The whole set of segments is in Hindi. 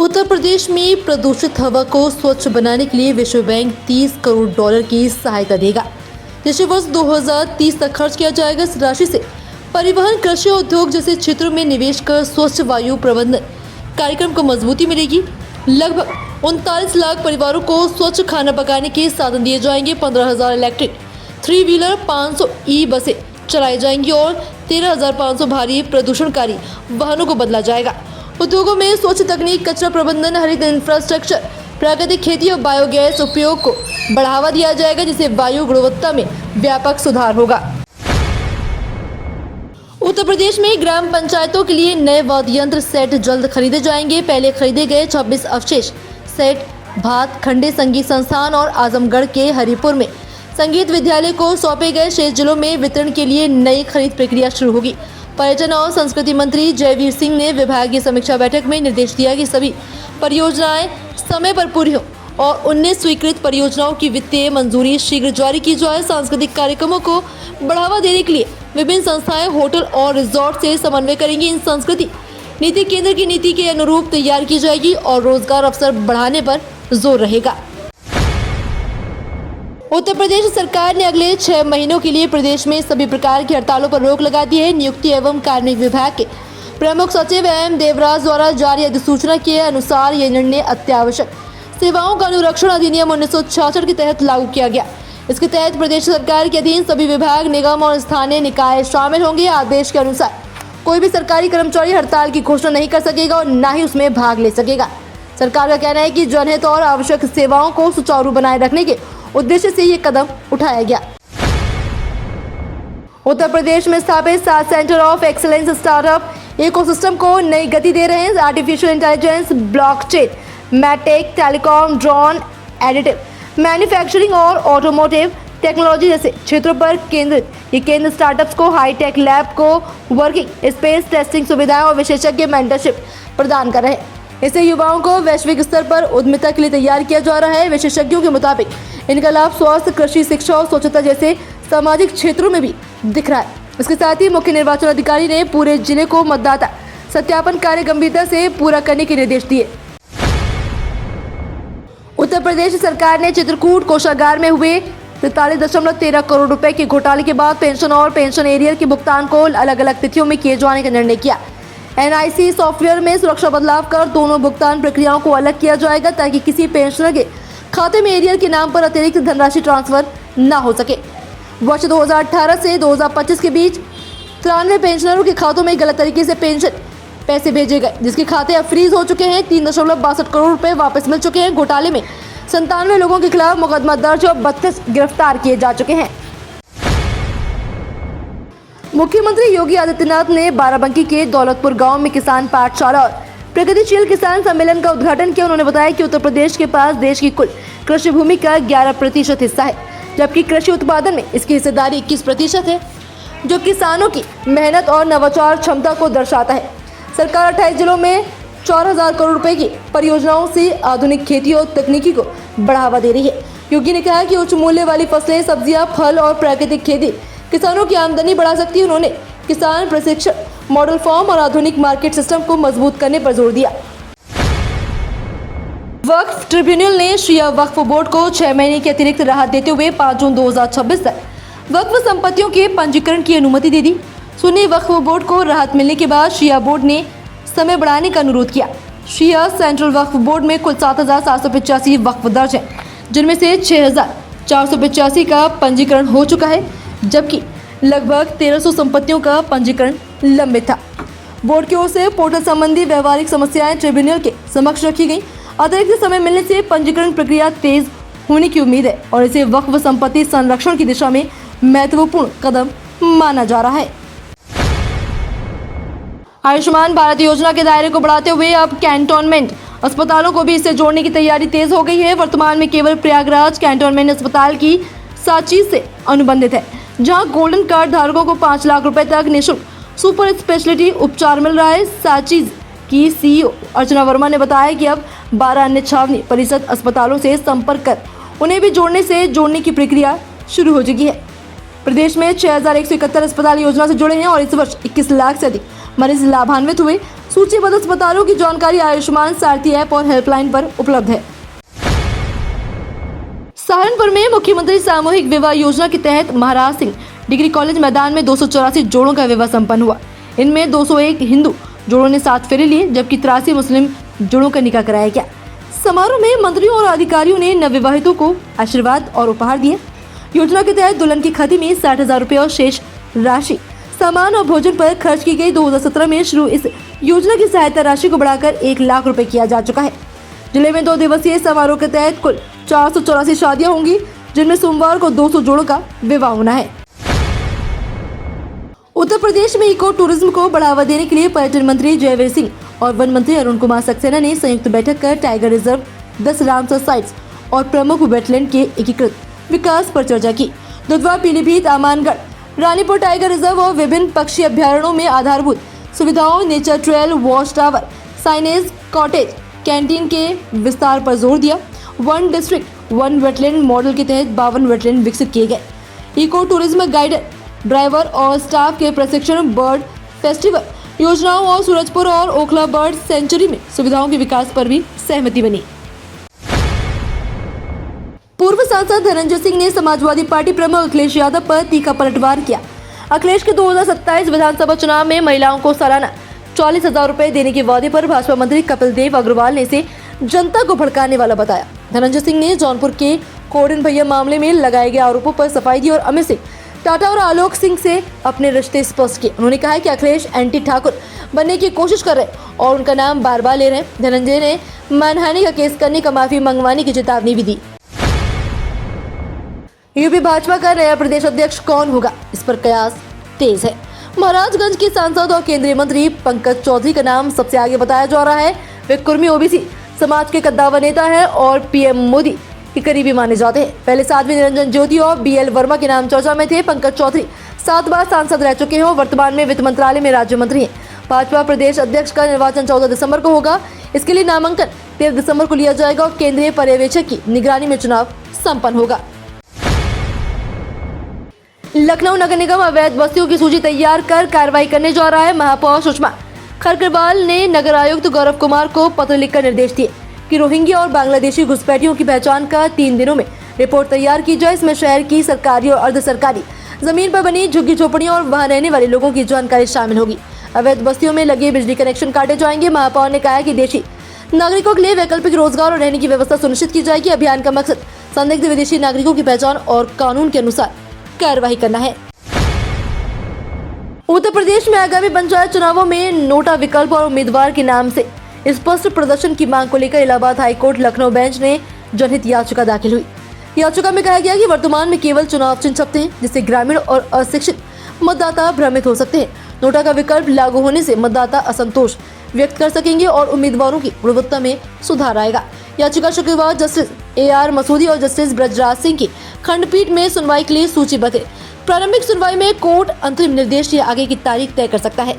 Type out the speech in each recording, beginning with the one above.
उत्तर प्रदेश में प्रदूषित हवा को स्वच्छ बनाने के लिए विश्व बैंक 30 करोड़ डॉलर की सहायता देगा, जिसे वर्ष 2030 तक खर्च किया जाएगा। इस राशि से परिवहन, कृषि और उद्योग जैसे क्षेत्रों में निवेश कर स्वच्छ वायु प्रबंधन कार्यक्रम को मजबूती मिलेगी। लगभग 39 लाख परिवारों को स्वच्छ खाना पकाने के साधन दिए जाएंगे। 15,000 इलेक्ट्रिक 3 व्हीलर, 500 ई बसें चलाई जाएंगी और 13,500 भारी प्रदूषणकारी वाहनों को बदला जाएगा। उद्योगों में स्वच्छ तकनीक, कचरा प्रबंधन, हरित इंफ्रास्ट्रक्चर, प्राकृतिक खेती और बायोगैस उपयोग को बढ़ावा दिया जाएगा, जिससे वायु गुणवत्ता में व्यापक सुधार होगा। उत्तर प्रदेश में ग्राम पंचायतों के लिए नए वाद्य यंत्र सेट जल्द खरीदे जाएंगे। पहले खरीदे गए 26 अवशेष सेट भात खंडे संगीत संस्थान और आजमगढ़ के हरिपुर में संगीत विद्यालय को सौंपे गए। शेष जिलों में वितरण के लिए नई खरीद प्रक्रिया शुरू होगी। पर्यटन और संस्कृति मंत्री जयवीर सिंह ने विभागीय समीक्षा बैठक में निर्देश दिया कि सभी परियोजनाएं समय पर पूरी हों और 19 स्वीकृत परियोजनाओं की वित्तीय मंजूरी शीघ्र जारी की जाए। सांस्कृतिक कार्यक्रमों को बढ़ावा देने के लिए विभिन्न संस्थाएं होटल और रिजॉर्ट से समन्वय करेंगी। इन संस्कृति नीति केंद्र की नीति के अनुरूप तैयार की जाएगी और रोजगार अवसर बढ़ाने पर जोर रहेगा। उत्तर प्रदेश सरकार ने अगले 6 महीनों के लिए प्रदेश में सभी प्रकार की हड़तालों पर रोक लगा दी है। नियुक्ति एवं कार्मिक विभाग के प्रमुख सचिव एम देवराज द्वारा जारी अधिसूचना के अनुसार यह निर्णय अत्यावश्यक सेवाओं का अनुरक्षण अधिनियम 1966 के तहत लागू किया गया। इसके तहत प्रदेश सरकार के अधीन सभी विभाग, निगम और स्थानीय निकाय शामिल होंगे। आदेश के अनुसार कोई भी सरकारी कर्मचारी हड़ताल की घोषणा नहीं कर सकेगा और न ही उसमें भाग ले सकेगा। सरकार का कहना है कि जनहित और आवश्यक सेवाओं को सुचारू बनाए रखने के उद्देश्य से ये कदम उठाया गया। उत्तर प्रदेश में स्थापित 7 centre of excellence startup ecosystem को नई गति दे रहे हैं। Artificial intelligence, blockchain, maitake, telecom, drone, additive manufacturing और ऑटोमोटिव टेक्नोलॉजी जैसे क्षेत्रों पर केंद्रित ये केंद्र स्टार्टअप्स को हाईटेक लैब को वर्किंग स्पेस, टेस्टिंग सुविधाएं और विशेषज्ञ मेंटरशिप प्रदान कर रहे हैं। इससे युवाओं को वैश्विक स्तर पर उद्यमिता के लिए तैयार किया जा रहा है। विशेषज्ञों के मुताबिक इनका लाभ स्वास्थ्य, कृषि, शिक्षा और स्वच्छता जैसे सामाजिक क्षेत्रों में भी दिख रहा है। इसके साथ ही मुख्य निर्वाचन अधिकारी ने पूरे जिले को मतदाता सत्यापन कार्य गंभीरता से पूरा करने के निर्देश दिए। उत्तर प्रदेश सरकार ने चित्रकूट कोषागार में हुए 43.13 करोड़ रुपए के घोटाले के बाद पेंशन और पेंशन एरियर के भुगतान को अलग अलग तिथियों में किए जाने का निर्णय किया। NIC सॉफ्टवेयर में सुरक्षा बदलाव कर दोनों भुगतान प्रक्रियाओं को अलग किया जाएगा ताकि किसी पेंशनर के खाते में एरियर के नाम पर अतिरिक्त धनराशि ट्रांसफर न हो सके। वर्ष 2018 से 2025 के बीच 93 पेंशनरों के खातों में गलत तरीके से पेंशन पैसे भेजे गए, जिसके खाते अब फ्रीज हो चुके हैं। 3.62 करोड़ रुपए वापस मिल चुके हैं। घोटाले में 97 लोगों के खिलाफ मुकदमा दर्ज और 32 गिरफ्तार किए जा चुके हैं। मुख्यमंत्री योगी आदित्यनाथ ने बाराबंकी के दौलतपुर गांव में किसान पाठशाला और प्रगतिशील किसान सम्मेलन का उद्घाटन किया। उन्होंने बताया कि उत्तर प्रदेश के पास देश की कुल कृषि भूमि का 11% हिस्सा है, जबकि कृषि उत्पादन में इसकी हिस्सेदारी 21% है, जो किसानों की मेहनत और नवाचार क्षमता को दर्शाता है। सरकार 28 जिलों में 4,000 करोड़ रुपए की परियोजनाओं से आधुनिक खेती और तकनीकी को बढ़ावा दे रही है। योगी ने कहा कि उच्च मूल्य वाली फसलें, सब्जियां, फल और प्राकृतिक खेती किसानों की आमदनी बढ़ा सकती है। उन्होंने किसान प्रशिक्षण, मॉडल फार्म और आधुनिक मार्केट सिस्टम को मजबूत करने पर जोर दिया। वक्फ ट्रिब्यूनल ने शिया वक्फ बोर्ड को 6 महीने की अतिरिक्त राहत देते हुए 5 जून 2026 तक वक्फ संपत्तियों के पंजीकरण की अनुमति दे दी। सुन्नी वक्फ बोर्ड को राहत मिलने के बाद शिया बोर्ड ने समय बढ़ाने का अनुरोध किया। शिया सेंट्रल वक्फ बोर्ड में कुल 7,785 वक्फ दर्ज हैं, जिनमें से 6,485 का पंजीकरण हो चुका है, जबकि लगभग 1,300 संपत्तियों का पंजीकरण लंबित था। बोर्ड की ओर से पोर्टल संबंधी व्यवहारिक समस्याएं ट्रिब्यूनल के समक्ष रखी गई। अतिरिक्त समय मिलने से पंजीकरण प्रक्रिया तेज होने की उम्मीद है और इसे वक्फ संपत्ति संरक्षण की दिशा में महत्वपूर्ण कदम माना जा रहा है। आयुष्मान भारत योजना के दायरे को बढ़ाते हुए अब कैंटोनमेंट अस्पतालों को भी इससे जोड़ने की तैयारी तेज हो गई है। वर्तमान में केवल प्रयागराज कैंटोनमेंट अस्पताल की साचीज से अनुबंधित है, जहां गोल्डन कार्ड धारकों को 5 लाख रुपए तक निःशुल्क सुपर स्पेशलिटी उपचार मिल रहा है। साचीज की CEO अर्चना वर्मा ने बताया कि अब 12 अन्य छावनी परिषद अस्पतालों से संपर्क कर उन्हें भी जोड़ने की प्रक्रिया शुरू हो चुकी है। प्रदेश में 6,171 अस्पताल योजना से जुड़े हैं और इस वर्ष 21 लाख से अधिक मरीज लाभान्वित हुए। सूचीबद्ध अस्पतालों की जानकारी आयुष्मान सारथी ऐप और हेल्पलाइन पर उपलब्ध है। सहारनपुर में मुख्यमंत्री सामूहिक विवाह योजना के तहत महाराज सिंह डिग्री कॉलेज मैदान में 284 जोड़ों का विवाह संपन्न हुआ। इनमें 201 हिंदू जोड़ों ने 7 फेरे लिए, जबकि 83 मुस्लिम जोड़ों का निकाह कराया गया। समारोह में मंत्रियों और अधिकारियों ने नवविवाहितों को आशीर्वाद और उपहार दिए। योजना के तहत दुल्हन की खती में 60,000 रुपये और शेष राशि सामान और भोजन पर खर्च की गई। 2017 में शुरू इस योजना की सहायता राशि को बढ़ाकर 1 लाख रुपए किया जा चुका है। जिले में 2 दिवसीय समारोह के तहत कुल 484 शादियां होंगी, जिनमें सोमवार को 200 जोड़ों का विवाह होना है। उत्तर प्रदेश में इको टूरिज्म को बढ़ावा देने के लिए पर्यटन मंत्री जयवीर सिंह और वन मंत्री अरुण कुमार सक्सेना ने संयुक्त बैठक कर टाइगर रिजर्व, 10 रामसर साइट्स और प्रमुख वेटलैंड के एकीकृत विकास पर चर्चा की। दुधवा, पीलीभीत, आमानगढ़, रानीपुर टाइगर रिजर्व और विभिन्न पक्षी अभ्यारण्यों में आधारभूत सुविधाओं, nature trail, watch tower, signage, cottage, canteen के विस्तार पर जोर दिया। One district one wetland model के तहत 52 वेटलैंड विकसित किए गए। इको टूरिज्म गाइडर, ड्राइवर और स्टाफ के प्रशिक्षण, बर्ड फेस्टिवल योजनाओं और सूरजपुर और ओखला बर्ड सेंचुरी में सुविधाओं के विकास पर भी सहमति बनी। पूर्व सांसद धनंजय सिंह ने समाजवादी पार्टी प्रमुख अखिलेश यादव पर तीखा पलटवार किया। अखिलेश के 2027 विधानसभा चुनाव में महिलाओं को सालाना 40,000 रुपए देने के वादे पर भाजपा मंत्री कपिल देव अग्रवाल ने इसे जनता को भड़काने वाला बताया। धनंजय सिंह ने जौनपुर के कोडिन भैया मामले में लगाए गए आरोपों पर सफाई दी और अमित सिंह, टाटा और आलोक सिंह से अपने रिश्ते स्पष्ट किए। उन्होंने कहा कि अखिलेश एंटी ठाकुर बनने की कोशिश कर रहे और उनका नाम बार बार ले रहे हैं। धनंजय ने मानहानि का केस करने का माफी मंगवाने की चेतावनी भी दी। यूपी भाजपा का नया प्रदेश अध्यक्ष कौन होगा, इस पर कयास तेज है। महाराजगंज के सांसद और केंद्रीय मंत्री पंकज चौधरी का नाम सबसे आगे बताया जा रहा है। वे कुर्मी ओबीसी समाज के कद्दावर नेता है और पीएम मोदी के करीबी माने जाते हैं। पहले साध्वी निरंजन ज्योति और बीएल वर्मा के नाम चर्चा में थे। पंकज चौधरी 7 बार सांसद रह चुके हैं और वर्तमान में वित्त मंत्रालय में राज्य मंत्री हैं। भाजपा प्रदेश अध्यक्ष का निर्वाचन 14 दिसंबर को होगा। इसके लिए नामांकन 13 दिसंबर को लिया जाएगा और केंद्रीय पर्यवेक्षक की निगरानी में चुनाव संपन्न होगा। लखनऊ नगर निगम अवैध बस्तियों की सूची तैयार कर कार्रवाई करने जा रहा है। महापौर सुषमा खरकरवाल ने नगर आयुक्त गौरव कुमार को पत्र लिखकर निर्देश दिए कि रोहिंग्या और बांग्लादेशी घुसपैठियों की पहचान का 3 दिनों में रिपोर्ट तैयार की जाए। इसमें शहर की सरकारी और अर्ध सरकारी जमीन पर बनी झुग्गी झोपड़ियों और वहां रहने वाले लोगों की जानकारी शामिल होगी। अवैध बस्तियों में लगे बिजली कनेक्शन काटे जाएंगे। महापौर ने कहा कि देशी नागरिकों के लिए वैकल्पिक रोजगार और रहने की व्यवस्था सुनिश्चित की जाएगी। अभियान का मकसद संदिग्ध विदेशी नागरिकों की पहचान और कानून के अनुसार कार्रवाई करना है। उत्तर प्रदेश में आगामी पंचायत चुनावों में नोटा विकल्प और उम्मीदवार के नाम से स्पष्ट प्रदर्शन की मांग को लेकर इलाहाबाद हाईकोर्ट लखनऊ बेंच ने जनहित याचिका दाखिल हुई। याचिका में कहा गया कि वर्तमान में केवल चुनाव चिन्ह छपते हैं, जिससे ग्रामीण और अशिक्षित मतदाता भ्रमित हो सकते हैं। नोटा का विकल्प लागू होने से मतदाता असंतोष व्यक्त कर सकेंगे और उम्मीदवारों की गुणवत्ता में सुधार आएगा। याचिका शुक्रवार जस्टिस AR मसूदी और जस्टिस ब्रजराज सिंह की खंडपीठ में सुनवाई के लिए सूचीबद्ध है। प्रारंभिक सुनवाई में कोर्ट अंतरिम निर्देश या आगे की तारीख तय कर सकता है।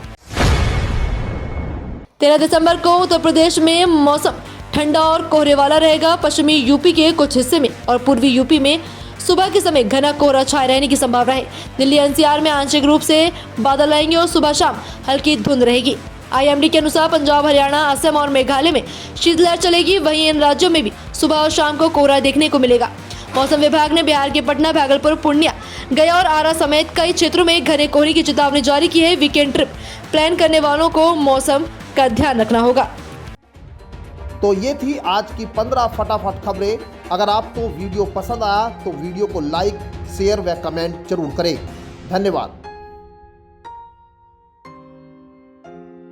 13 दिसंबर को उत्तर प्रदेश में मौसम ठंडा और कोहरे वाला रहेगा। पश्चिमी यूपी के कुछ हिस्से में और पूर्वी यूपी में सुबह के समय घना कोहरा छाए रहने की संभावना है। दिल्ली NCR में आंशिक रूप से बादल आएंगे और सुबह शाम हल्की धुंध रहेगी। IMD के अनुसार पंजाब, हरियाणा, असम और मेघालय में शीतलहर चलेगी। वहीं इन राज्यों में भी सुबह और शाम को कोहरा देखने को मिलेगा। मौसम विभाग ने बिहार के पटना, भागलपुर, पूर्णिया, गया और आरा समेत कई क्षेत्रों में घने कोहरे की चेतावनी जारी की है। वीकेंड ट्रिप प्लान करने वालों को मौसम का ध्यान रखना होगा। तो ये थी आज की 15 फटाफट खबरें। अगर आपको वीडियो पसंद आया तो वीडियो को लाइक, शेयर व कमेंट जरूर करें। धन्यवाद।